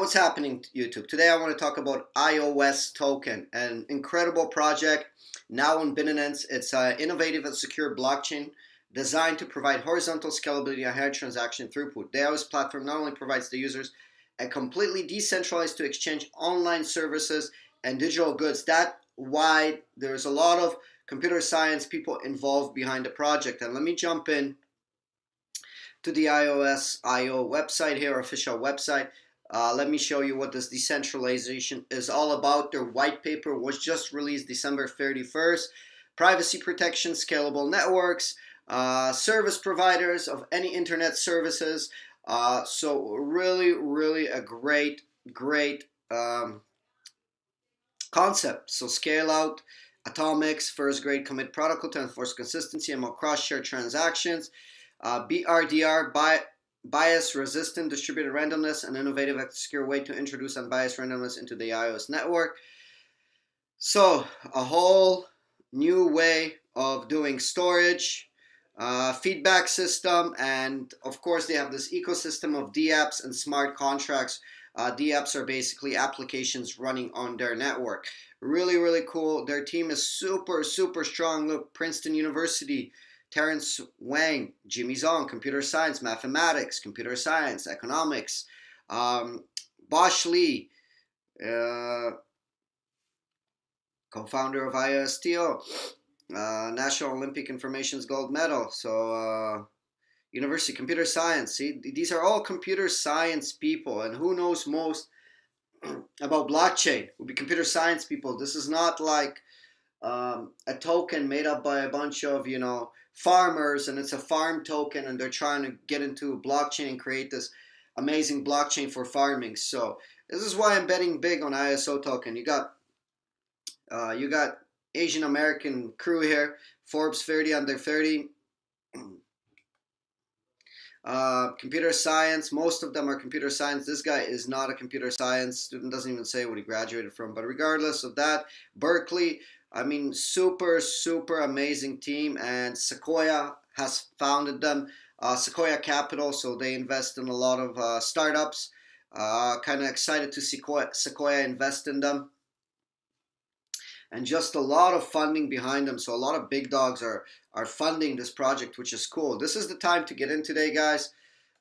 what's happening, YouTube? Today I want to talk about IOStoken, an incredible project now on Binance. It's an innovative and secure blockchain designed to provide horizontal scalability and higher transaction throughput. The IOST platform not only provides the users a completely decentralized to exchange online services and digital goods. That's why there's a lot of computer science people involved behind the project. And let me jump in to the IOSIO website here, official website. Let me show you what this decentralization is all about. Their white paper was just released December 31st. Privacy protection, scalable networks, service providers of any internet services. So really a great concept. So scale out, atomics, first grade commit protocol to enforce consistency and more cross-share transactions. BRDR, bias resistant distributed randomness, an innovative and secure way to introduce unbiased randomness into the IOS network. So a whole new way of doing storage, feedback system, and of course they have this ecosystem of dApps and smart contracts. dApps are basically applications running on their network. Really cool. Their team is super strong. Look, Princeton University, Terrence Wang, Jimmy Zong, computer science, mathematics, computer science, economics, Bosch Lee, co-founder of IOST, National Olympic Information's gold medal. So University Computer Science. See, these are all computer science people, and who knows most about blockchain would be computer science people. This is not like a token made up by a bunch of farmers, and it's a farm token, and they're trying to get into blockchain and create this amazing blockchain for farming. So this is why I'm betting big on IOStoken. You got Asian American crew here, Forbes 30 under 30. Computer science, most of them are computer science. This guy is not a computer science student, doesn't even say what he graduated from, but regardless of that, Berkeley, I mean, super amazing team, and Sequoia has founded them. Sequoia Capital, so they invest in a lot of startups. Kind of excited to see Sequoia invest in them. And just a lot of funding behind them, so a lot of big dogs are funding this project, which is cool. This is the time to get in today, guys.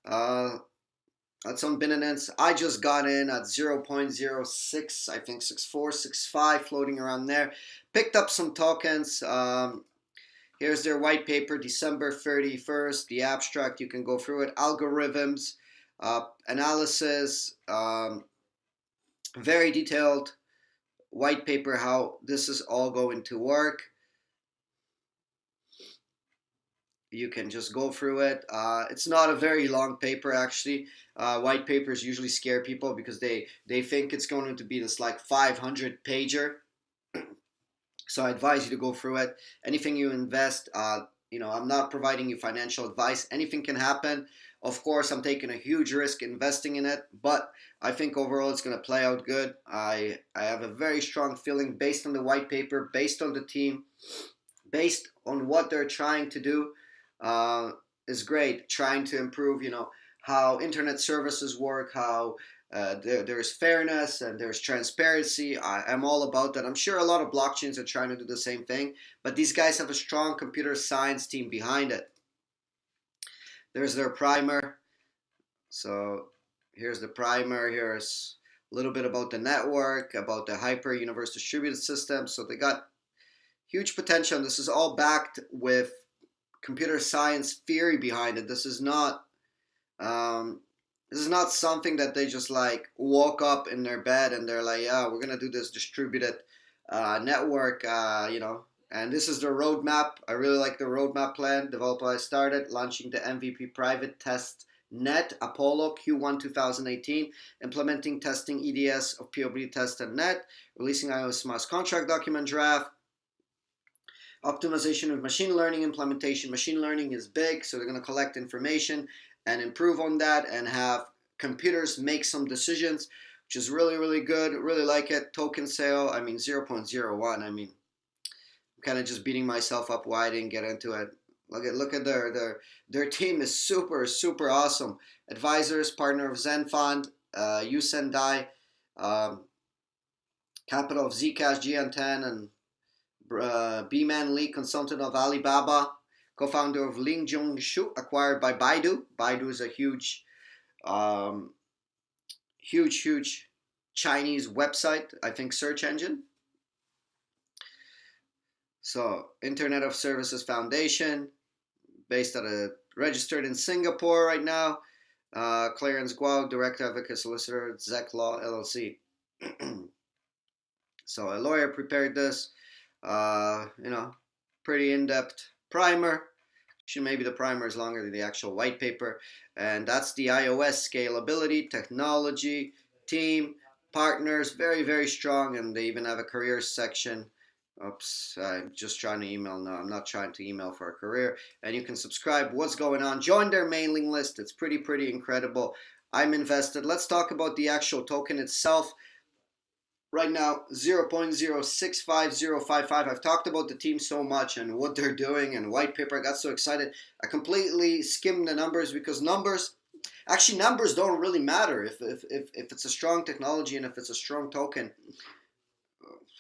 That's on Binance. I just got in at 0.06, I think 64, 65, floating around there. Picked up some tokens. Here's their white paper, December 31st. The abstract, you can go through it. Algorithms, analysis, very detailed white paper, how this is all going to work. You can just go through it. It's not a very long paper, actually. White papers usually scare people because they think it's going to be this like 500 pager. So I advise you to go through it. Anything you invest, I'm not providing you financial advice. Anything can happen. Of course, I'm taking a huge risk investing in it, but I think overall it's going to play out good. I have a very strong feeling based on the white paper, based on the team, based on what they're trying to do. Is great. Trying to improve, how internet services work, how there's fairness and there's transparency. I'm all about that. I'm sure a lot of blockchains are trying to do the same thing, but these guys have a strong computer science team behind it. There's their primer. So here's the primer. Here's a little bit about the network, about the hyper universe distributed system. So they got huge potential. This is all backed with computer science theory behind it. This is not something that they just like woke up in their bed and they're like, yeah, we're gonna do this distributed network, And this is the roadmap. I really like the roadmap plan. Developer I started launching the MVP private test net Apollo Q1 2018, implementing testing EDS of POB test and net, releasing iOS smart contract document draft. Optimization of machine learning implementation. Machine learning is big, so they're going to collect information and improve on that and have computers make some decisions, which is really good. Really like it. Token sale, 0.01. I'm kind of just beating myself up why I didn't get into it. Look at their team is super awesome. Advisors, partner of Zen Fund, Yusendai, capital of Zcash, GN10, and B-Man Lee, consultant of Alibaba, co-founder of Ling Shu, acquired by Baidu. Baidu is a um, huge Chinese website, I think, search engine. So, Internet of Services Foundation, based at a registered in Singapore right now. Clarence Guo, Direct Advocate Solicitor, Zec Law LLC. So a lawyer prepared this, pretty in-depth primer. Actually, maybe the primer is longer than the actual white paper. And that's the IOS scalability, technology, team, partners, very strong. And they even have a career section. Oops, I'm just trying to email now. I'm not trying to email for a career. And you can subscribe. What's going on? Join their mailing list. It's pretty incredible. I'm invested. Let's talk about the actual token itself. Right now, 0.065055. I've talked about the team so much and what they're doing and white paper. I got so excited. I completely skimmed the numbers because numbers don't really matter. If it's a strong technology and if it's a strong token,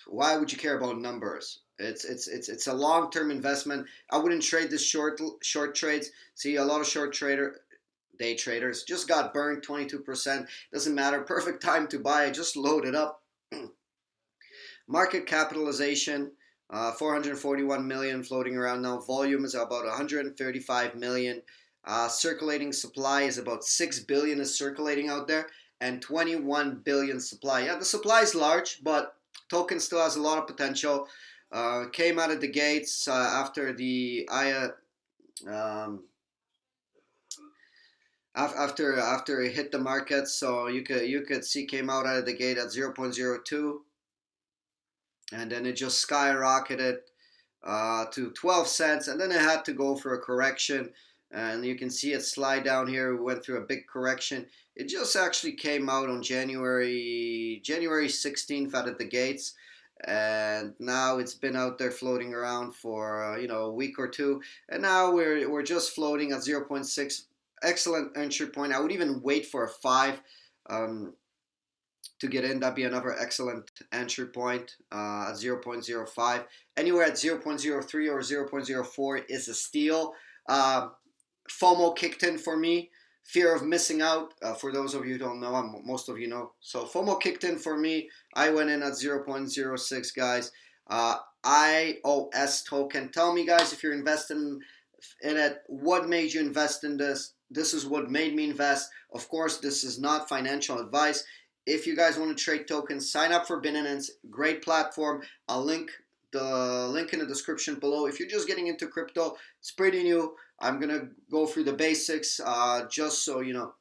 why would you care about numbers? It's a long-term investment. I wouldn't trade this short trades. See, a lot of day traders just got burned 22%. Doesn't matter. Perfect time to buy. Just load it up. Market capitalization, 441 million floating around now. Volume is about 135 million. Circulating supply is about 6 billion is circulating out there, and 21 billion supply. Yeah, the supply is large, but token still has a lot of potential. Came out of the gates after the after it hit the market, so you could see came out of the gate at 0.02, and then it just skyrocketed to 12 cents, and then it had to go for a correction, and you can see it slide down here. We went through a big correction. It just actually came out on January 16th out of the gates, and now it's been out there floating around for a week or two, and now we're just floating at 0.6. Excellent entry point. I would even wait for a 5 to get in. That'd be another excellent entry point at 0.05. Anywhere at 0.03 or 0.04 is a steal. FOMO kicked in for me. Fear of missing out. For those of you who don't know, most of you know. So FOMO kicked in for me. I went in at 0.06, guys. IOS token. Tell me, guys, if you're investing in it, what made you invest in this? This is what made me invest. Of course, this is not financial advice. If you guys want to trade tokens, sign up for Binance. Great platform. I'll link the link in the description below. If you're just getting into crypto, it's pretty new. I'm gonna go through the basics just so you know.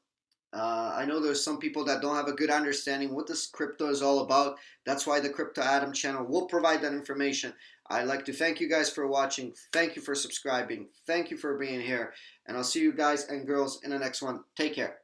I know there's some people that don't have a good understanding what this crypto is all about. That's why the Crypto Adam channel will provide that information. I'd like to thank you guys for watching. Thank you for subscribing. Thank you for being here. And I'll see you guys and girls in the next one. Take care.